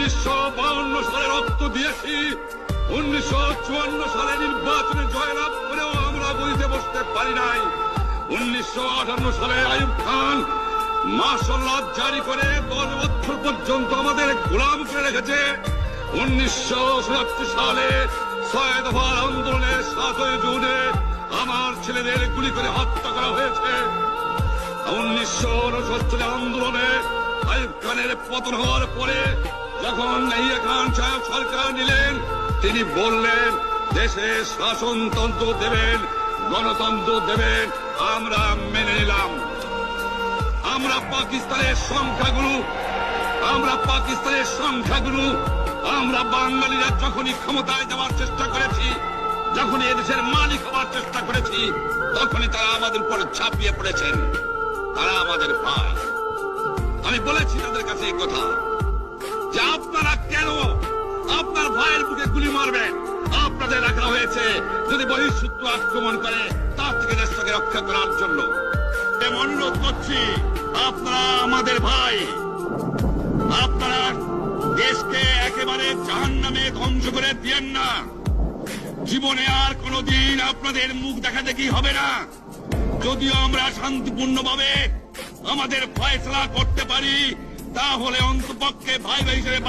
1952 সালে রক্ত দিয়েছি, 1954 সালে নির্বাচনে জয়লাভ করেও আমরা বইতে বসতে পারি নাই। 1958 সালে আইয়ুব খান মার্শাল ল জারি করে 10 বছর পর্যন্ত আমাদের গোলাম করে রেখেছে। 1967 সালে 6 দফার আন্দোলনে 7 জুনে আমার ছেলেদের গুলি করে হত্যা করা হয়েছে। 1969 আন্দোলনে আইয়ুব খানের পতন হওয়ার পরে যখন ইয়াহিয়া খান সাহেব সরকার নিলেন, তিনি বললেন দেশে শাসনতন্ত্র দেবেন, গণতন্ত্র দেবেন। আমরা মেনে নিলাম। আমরা পাকিস্তানের সংখ্যাগুরু আমরা বাঙালিরা যখনই ক্ষমতায় যাওয়ার চেষ্টা করেছি, যখনই এদেশের মালিক হওয়ার চেষ্টা করেছি, তখনই তারা আমাদের উপর ঝাঁপিয়ে পড়েছেন। তারা আমাদের ভাই। আমি বলেছি তাদের কাছে এই কথা যে আপনারা কেন আপনার ভাইয়ের বুকে গুলি মারবেন? আপনাদের রাখা হয়েছে যদি বহিঃশত্রু আক্রমণ করে তার থেকে দেশটাকে রক্ষা করার জন্য। অনুরোধ করছি, আপনারা আমাদের ভাই, আপনারা দেশকে একেবারে জাহান্নামে ধ্বংস করে দিয়েন না। জীবনে আর কোনদিন আপনাদের মুখ দেখা দেখি হবে না। যদিও আমরা শান্তিপূর্ণভাবে আমাদের ফয়সালা করতে পারি, তাহলে অন্তপক্ষে ভাই ভাই হিসেবে